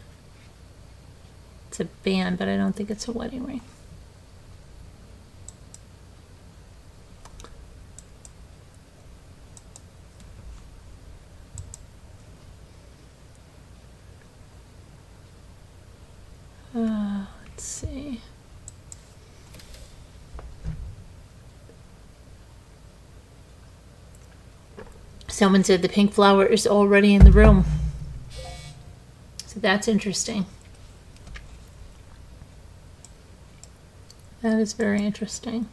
It's a band, but I don't think it's a wedding ring. Let's see. Someone said the pink flower is already in the room. So that's interesting. That is very interesting.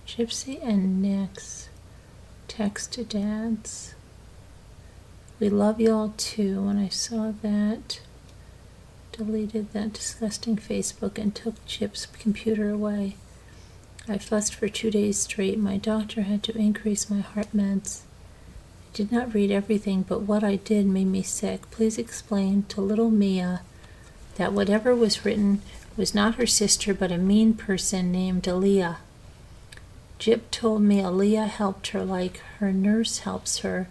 Gypsy and Nick's text to dads. We love y'all too. When I saw that, deleted that disgusting Facebook and took Chip's computer away. I fussed for 2 days straight. My doctor had to increase my heart meds. I did not read everything, but what I did made me sick. Please explain to little Mia that whatever was written was not her sister, but a mean person named Aaliyah. Jip told me Aaliyah helped her like her nurse helps her.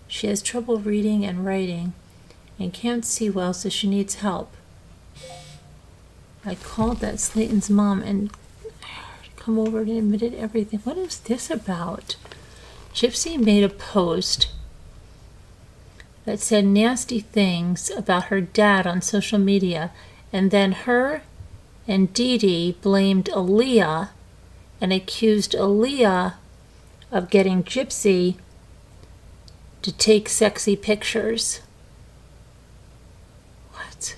She has trouble reading and writing and can't see well, so she needs help. I called that Slayton's mom and come over and admitted everything. What is this about? Gypsy made a post that said nasty things about her dad on social media, and then her and Dee Dee blamed Aaliyah and accused Aaliyah of getting Gypsy to take sexy pictures. What?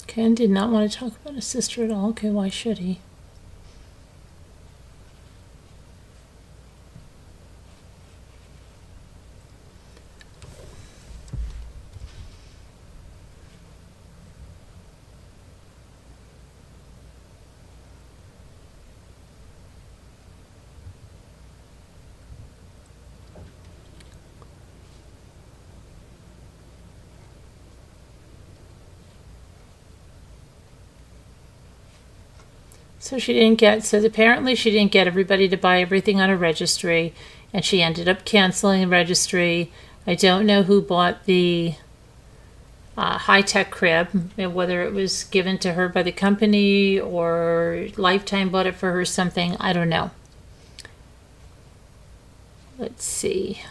Ken did not want to talk about his sister at all. Okay, why should he? So apparently she didn't get everybody to buy everything on a registry, and she ended up canceling the registry. I don't know who bought the high-tech crib, whether it was given to her by the company or Lifetime bought it for her, something, I don't know. Let's see.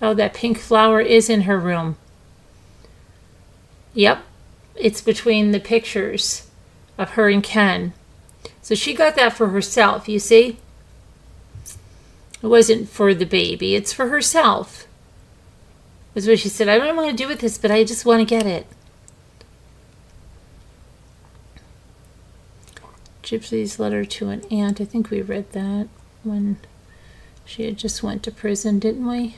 Oh, that pink flower is in her room. Yep, it's between the pictures of her and Ken. So she got that for herself, you see? It wasn't for the baby, it's for herself. That's what she said. I don't know what to do with this, but I just want to get it. Gypsy's letter to an aunt. I think we read that when she had just went to prison, didn't we?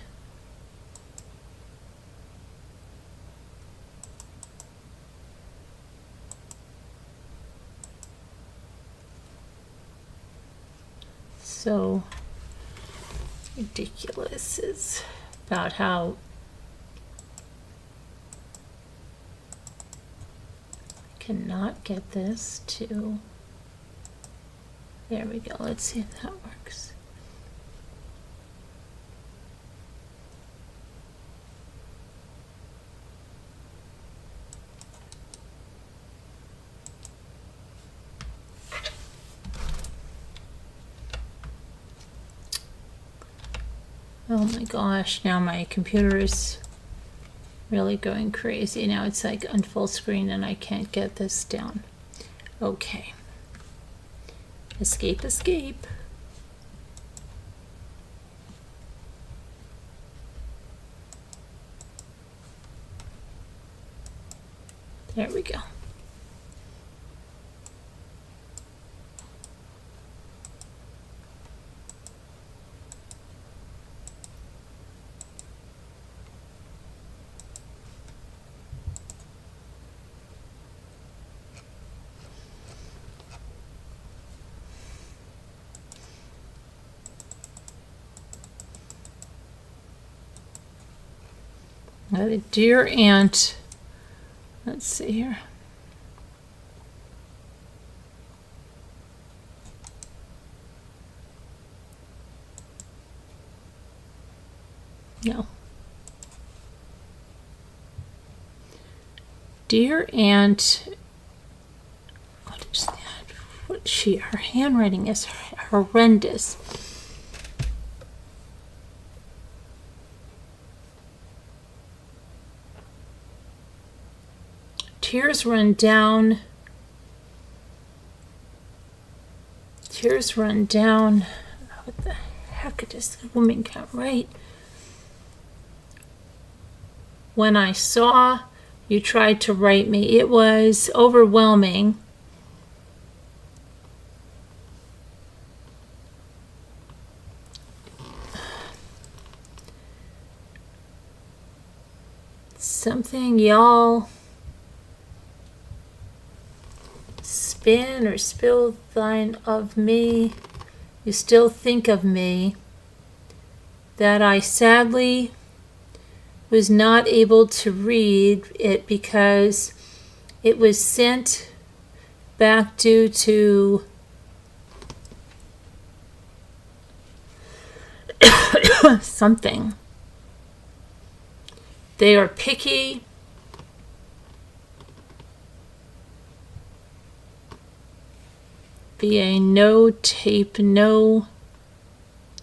So ridiculous is about how I cannot get this to, there we go, let's see if that works. Oh my gosh, now my computer is really going crazy. Now it's like on full screen and I can't get this down. Okay. Escape, escape. There we go. Dear Aunt, let's see here. No. Dear Aunt, what is that? What is she? Her handwriting is horrendous. Tears run down. Tears run down. What the heck? This woman can't write. When I saw you tried to write me, it was overwhelming. Something y'all spin or spill thine of me, you still think of me, that I sadly was not able to read it because it was sent back due to something. They are picky. VA, no tape, no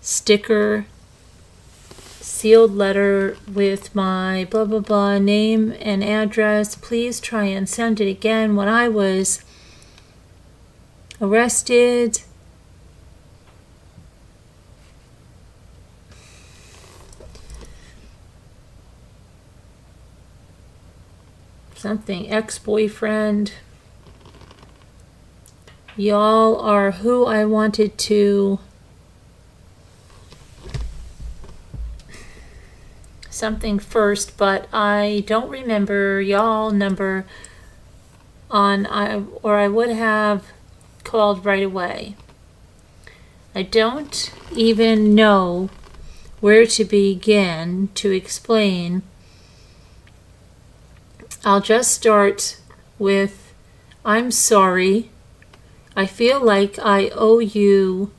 sticker, sealed letter with my blah blah blah name and address. Please try and send it again. When I was arrested, something ex-boyfriend. Y'all are who I wanted to something first, but I don't remember y'all number on or I would have called right away. I don't even know where to begin to explain. I'll just start with I'm sorry. I feel like I owe you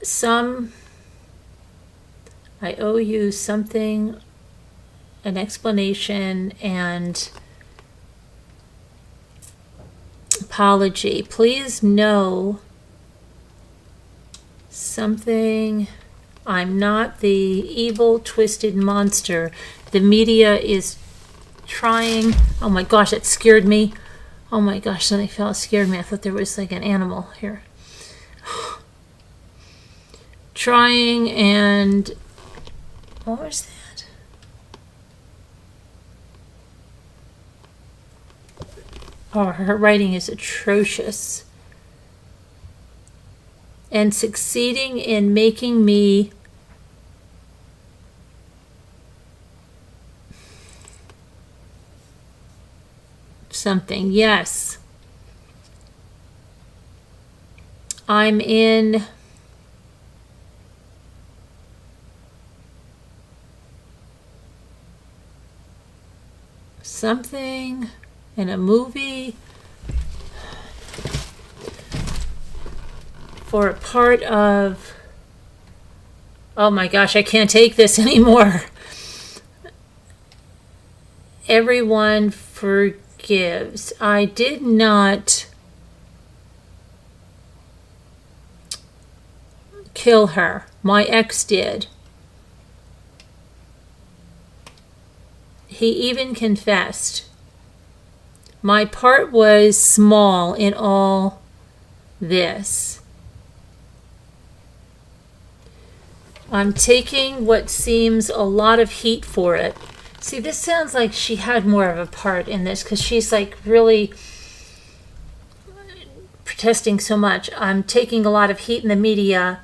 something, an explanation and apology. Please know something. I'm not the evil, twisted monster the media is trying. Oh my gosh, that scared me. Oh my gosh, something scared me. I thought there was like an animal here. Trying and what was that? Oh, her writing is atrocious. And succeeding in making me something. Yes. I'm in something in a movie for a part of, oh my gosh, I can't take this anymore. Everyone forgives. I did not kill her. My ex did. He even confessed. My part was small in all this. I'm taking what seems a lot of heat for it. See, this sounds like she had more of a part in this because she's like really protesting so much. I'm taking a lot of heat in the media.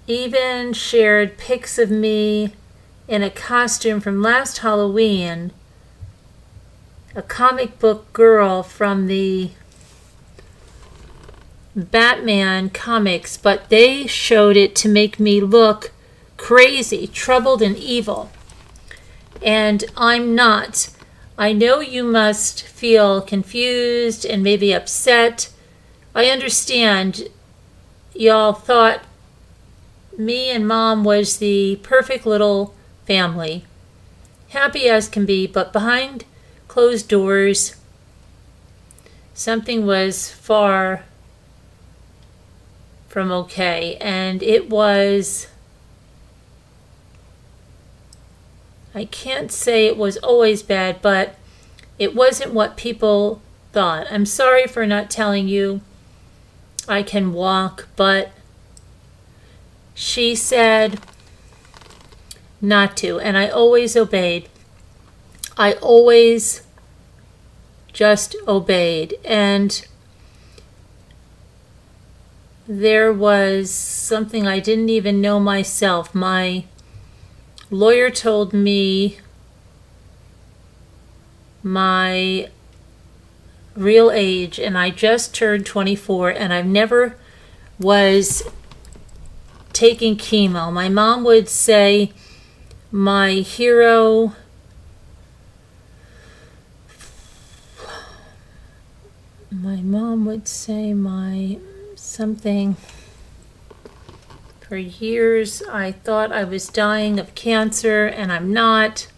Even shared pics of me in a costume from last Halloween. A comic book girl from the Batman comics, but they showed it to make me look crazy, troubled, and evil. And I'm not. I know you must feel confused and maybe upset. I understand y'all thought me and Mom was the perfect little family, happy as can be, but behind closed doors, something was far from okay, and it was, I can't say it was always bad, but it wasn't what people thought. I'm sorry for not telling you I can walk, but she said not to, and I always obeyed. I always just obeyed, and there was something I didn't even know myself. My lawyer told me my real age, and I just turned 24, and I never was taking chemo. My mom would say my hero, my mom would say my something. For years, I thought I was dying of cancer, and I'm not.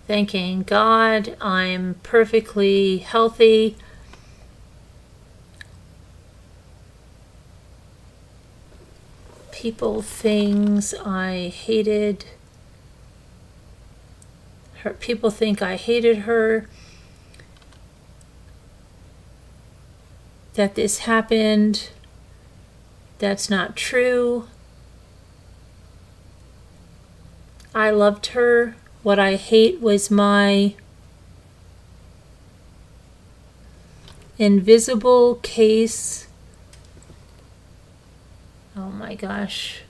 Thanking God, I'm perfectly healthy. People, things I hated. People think I hated her. That this happened. That's not true. I loved her. What I hate was my invisible case. Oh my gosh.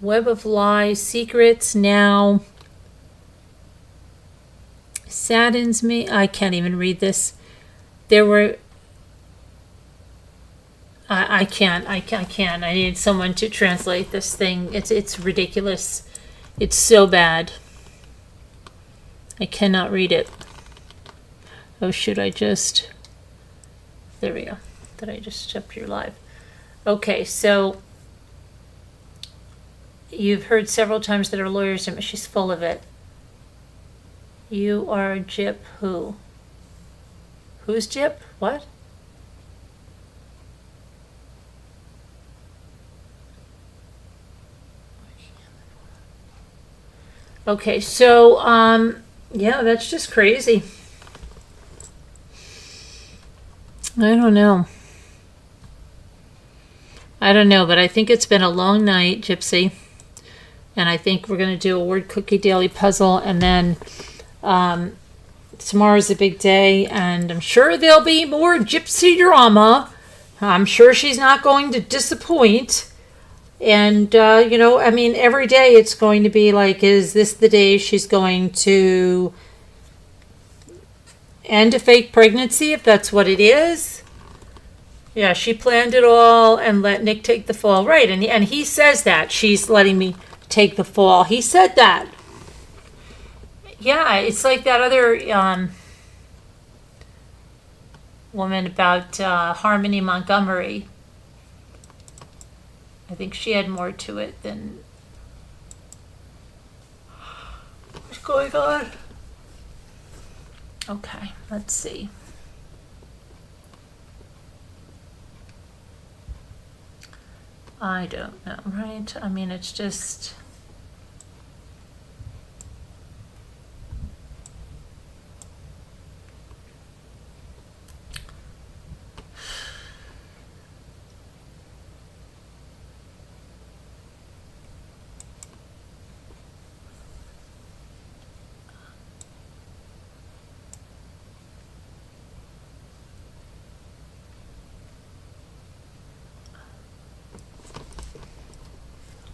Web of lies, secrets now saddens me. I can't even read this. There were I can't. I need someone to translate this thing. It's ridiculous. It's so bad. I cannot read it. Oh, should I just... There we go. Did I just step your live? Okay, so you've heard several times that our lawyers, she's full of it. You are Gyp who? Who's Gyp? What? Okay, so, yeah, that's just crazy. I don't know, but I think it's been a long night, Gypsy. And I think we're going to do a word cookie daily puzzle. And then tomorrow's a big day. And I'm sure there'll be more Gypsy drama. I'm sure she's not going to disappoint. And, every day it's going to be like, is this the day she's going to end a fake pregnancy, if that's what it is? Yeah, she planned it all and let Nick take the fall. Right, and he says that. She's letting me take the fall. He said that. Yeah, it's like that other woman about Harmony Montgomery. I think she had more to it than... What's going on? Okay, let's see. I don't know, right? I mean, it's just...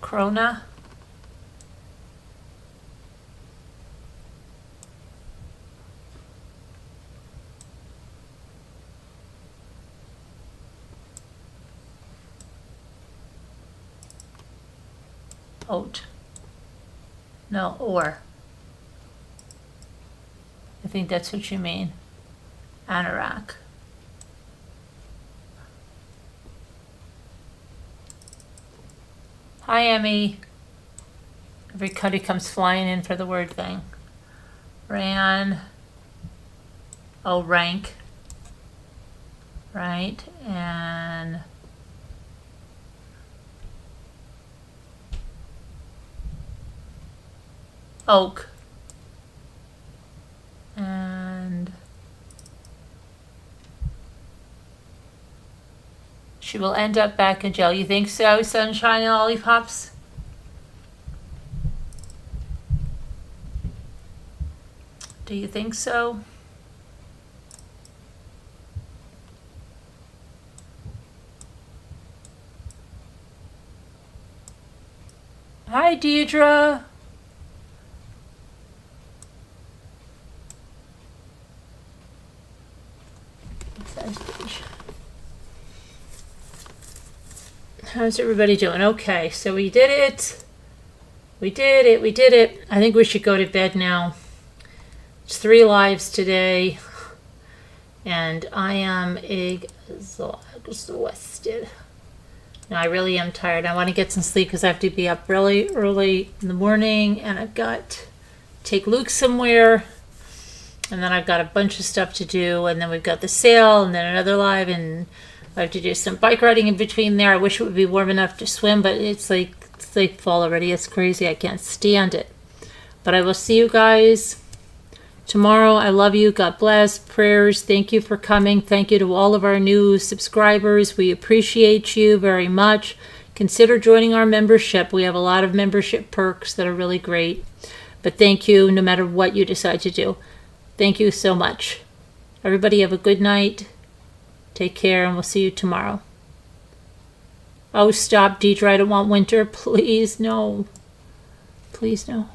Corona. Oat. No, or. I think that's what you mean. Anorak. Hi, Emmy. Everybody comes flying in for the word thing. Ran. Oh, rank. Right, and... Oak. And... She will end up back in jail. You think so, Sunshine and Lollipops? Do you think so? Hi, Deidre. How's everybody doing? Okay, so we did it. We did it. I think we should go to bed now. It's 3 lives today, and I am exhausted. No, I really am tired. I want to get some sleep because I have to be up really early in the morning, and I've got to take Luke somewhere, and then I've got a bunch of stuff to do, and then we've got the sale, and then another live, and I have to do some bike riding in between there. I wish it would be warm enough to swim, but it's like fall already. It's crazy. I can't stand it. But I will see you guys tomorrow. I love you. God bless. Prayers. Thank you for coming. Thank you to all of our new subscribers. We appreciate you very much. Consider joining our membership. We have a lot of membership perks that are really great. But thank you no matter what you decide to do. Thank you so much. Everybody have a good night. Take care, and we'll see you tomorrow. Oh, stop, Deidre. I don't want winter. Please, no. Please, no.